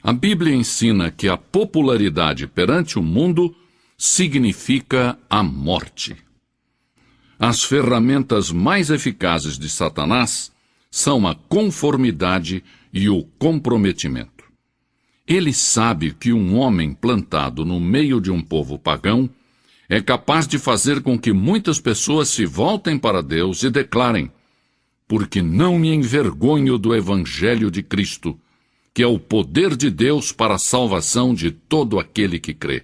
A Bíblia ensina que a popularidade perante o mundo significa a morte. As ferramentas mais eficazes de Satanás são a conformidade e o comprometimento. Ele sabe que um homem plantado no meio de um povo pagão é capaz de fazer com que muitas pessoas se voltem para Deus e declarem: porque não me envergonho do Evangelho de Cristo, que é o poder de Deus para a salvação de todo aquele que crê.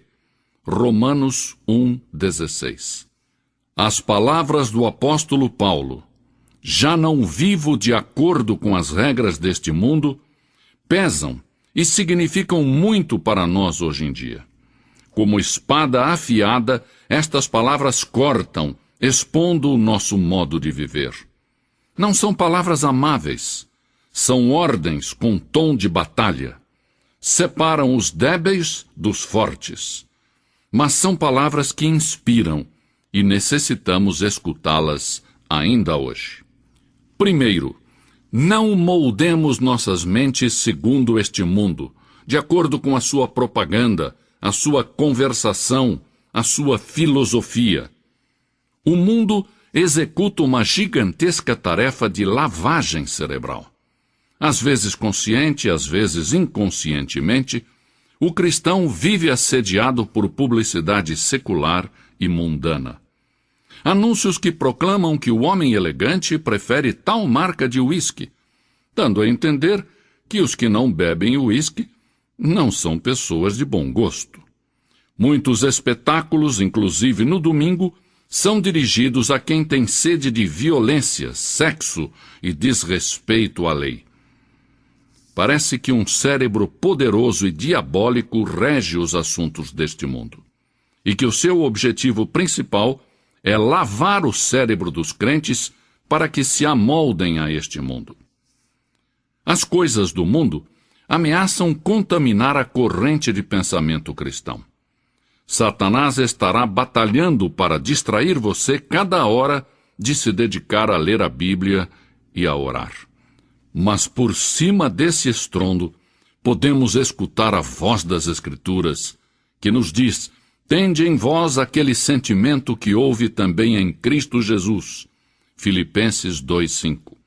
Romanos 1,16. As palavras do apóstolo Paulo, já não vivo de acordo com as regras deste mundo, pesam e significam muito para nós hoje em dia. Como espada afiada, estas palavras cortam, expondo o nosso modo de viver. Não são palavras amáveis, são ordens com tom de batalha. Separam os débeis dos fortes. Mas são palavras que inspiram e necessitamos escutá-las ainda hoje. Primeiro, não moldemos nossas mentes segundo este mundo, de acordo com a sua propaganda, a sua conversação, a sua filosofia. O mundo executa uma gigantesca tarefa de lavagem cerebral. Às vezes consciente, às vezes inconscientemente, o cristão vive assediado por publicidade secular e mundana. Anúncios que proclamam que o homem elegante prefere tal marca de uísque, dando a entender que os que não bebem uísque não são pessoas de bom gosto. Muitos espetáculos, inclusive no domingo, são dirigidos a quem tem sede de violência, sexo e desrespeito à lei. Parece que um cérebro poderoso e diabólico rege os assuntos deste mundo, e que o seu objetivo principal é lavar o cérebro dos crentes para que se amoldem a este mundo. As coisas do mundo ameaçam contaminar a corrente de pensamento cristão. Satanás estará batalhando para distrair você cada hora de se dedicar a ler a Bíblia e a orar. Mas por cima desse estrondo, podemos escutar a voz das Escrituras, que nos diz: tende em vós aquele sentimento que houve também em Cristo Jesus. Filipenses 2,5.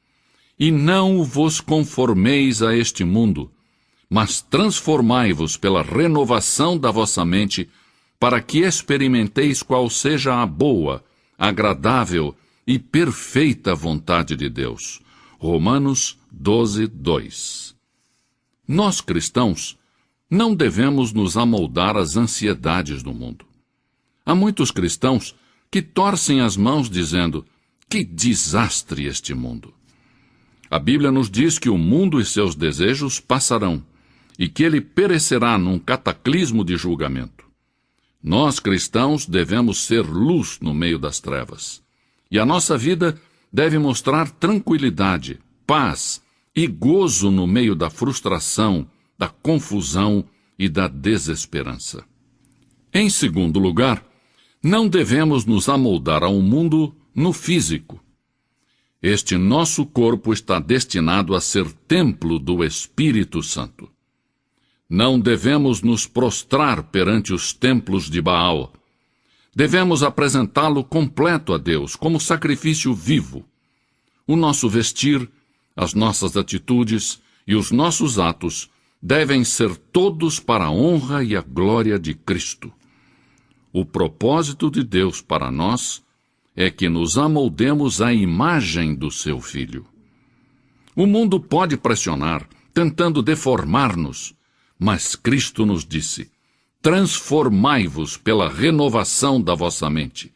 E não vos conformeis a este mundo, mas transformai-vos pela renovação da vossa mente, para que experimenteis qual seja a boa, agradável e perfeita vontade de Deus. Romanos 12:2. Nós, cristãos, não devemos nos amoldar às ansiedades do mundo. Há muitos cristãos que torcem as mãos dizendo: que desastre este mundo! A Bíblia nos diz que o mundo e seus desejos passarão, e que ele perecerá num cataclismo de julgamento. Nós, cristãos, devemos ser luz no meio das trevas. E a nossa vida deve mostrar tranquilidade, paz e gozo no meio da frustração, da confusão e da desesperança. Em segundo lugar, não devemos nos amoldar ao mundo no físico. Este nosso corpo está destinado a ser templo do Espírito Santo. Não devemos nos prostrar perante os templos de Baal. Devemos apresentá-lo completo a Deus, como sacrifício vivo. O nosso vestir, as nossas atitudes e os nossos atos devem ser todos para a honra e a glória de Cristo. O propósito de Deus para nós é que nos amoldemos à imagem do seu Filho. O mundo pode pressionar, tentando deformar-nos, mas Cristo nos disse: transformai-vos pela renovação da vossa mente,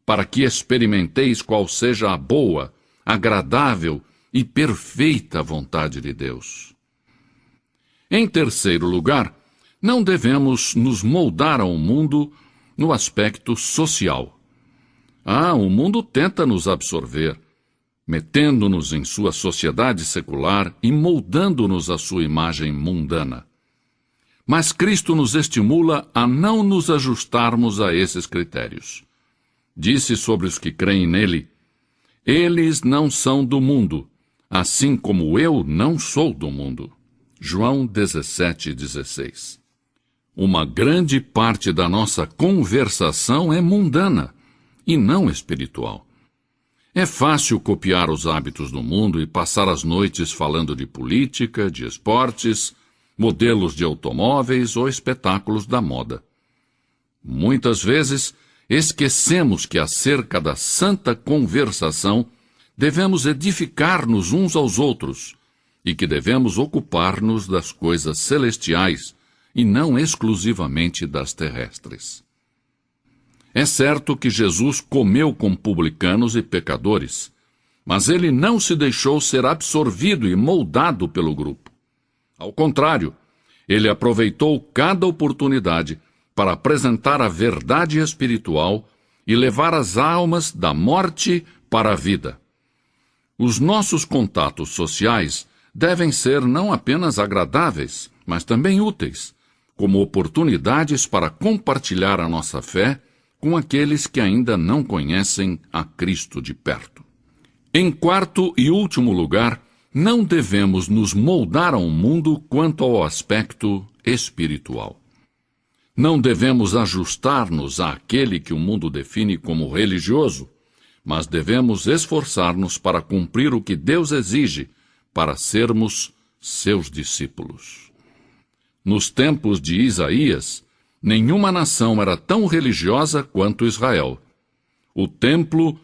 para que experimenteis qual seja a boa, agradável e perfeita vontade de Deus. Em terceiro lugar, não devemos nos moldar ao mundo no aspecto social. O mundo tenta nos absorver, metendo-nos em sua sociedade secular e moldando-nos à sua imagem mundana. Mas Cristo nos estimula a não nos ajustarmos a esses critérios. Disse sobre os que creem nele: eles não são do mundo, assim como eu não sou do mundo. João 17:16. Uma grande parte da nossa conversação é mundana e não espiritual. É fácil copiar os hábitos do mundo e passar as noites falando de política, de esportes, modelos de automóveis ou espetáculos da moda. Muitas vezes, esquecemos que acerca da santa conversação devemos edificar-nos uns aos outros e que devemos ocupar-nos das coisas celestiais e não exclusivamente das terrestres. É certo que Jesus comeu com publicanos e pecadores, mas ele não se deixou ser absorvido e moldado pelo grupo. Ao contrário, ele aproveitou cada oportunidade para apresentar a verdade espiritual e levar as almas da morte para a vida. Os nossos contatos sociais devem ser não apenas agradáveis, mas também úteis, como oportunidades para compartilhar a nossa fé com aqueles que ainda não conhecem a Cristo de perto. Em quarto e último lugar, não devemos nos moldar ao mundo quanto ao aspecto espiritual. Não devemos ajustar-nos àquele que o mundo define como religioso, mas devemos esforçar-nos para cumprir o que Deus exige para sermos seus discípulos. Nos tempos de Isaías, nenhuma nação era tão religiosa quanto Israel. O templo,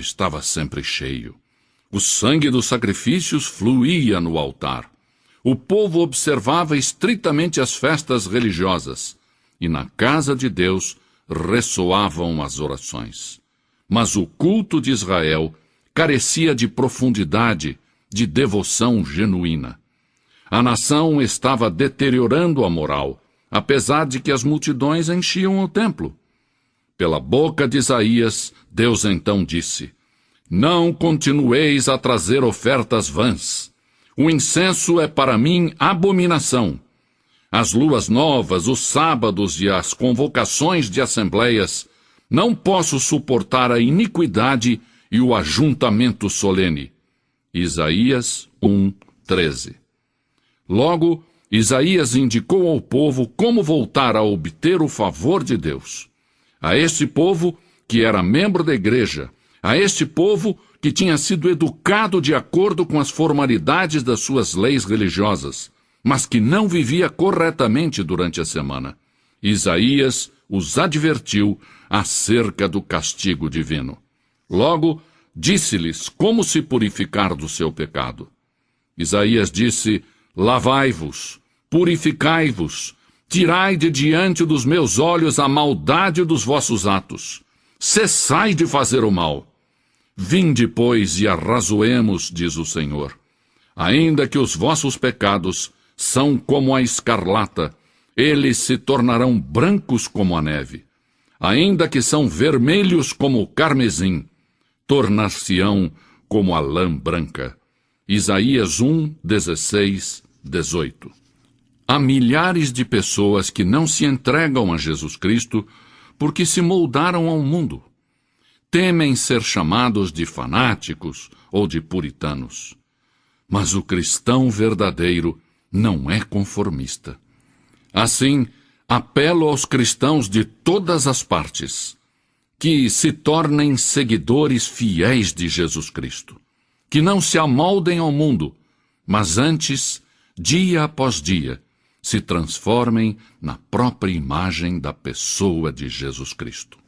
estava sempre cheio. O sangue dos sacrifícios fluía no altar. O povo observava estritamente as festas religiosas, e na casa de Deus ressoavam as orações. Mas o culto de Israel carecia de profundidade, de devoção genuína. A nação estava deteriorando a moral, apesar de que as multidões enchiam o templo. Pela boca de Isaías, Deus então disse: Não continueis a trazer ofertas vãs. O incenso é para mim abominação. As luas novas, os sábados e as convocações de assembleias, não posso suportar a iniquidade e o ajuntamento solene. Isaías 1:13. Logo, Isaías indicou ao povo como voltar a obter o favor de Deus. A este povo, que era membro da igreja, a este povo que tinha sido educado de acordo com as formalidades das suas leis religiosas, mas que não vivia corretamente durante a semana. Isaías os advertiu acerca do castigo divino. Logo, disse-lhes como se purificar do seu pecado. Isaías disse: Lavai-vos, purificai-vos, tirai de diante dos meus olhos a maldade dos vossos atos. Cessai de fazer o mal. Vinde, pois, e arrazoemos, diz o Senhor. Ainda que os vossos pecados são como a escarlata, eles se tornarão brancos como a neve. Ainda que são vermelhos como o carmesim, tornar-se-ão como a lã branca. Isaías 1:16-18. Há milhares de pessoas que não se entregam a Jesus Cristo porque se moldaram ao mundo. Temem ser chamados de fanáticos ou de puritanos. Mas o cristão verdadeiro não é conformista. Assim, apelo aos cristãos de todas as partes que se tornem seguidores fiéis de Jesus Cristo, que não se amoldem ao mundo, mas antes, dia após dia, se transformem na própria imagem da pessoa de Jesus Cristo.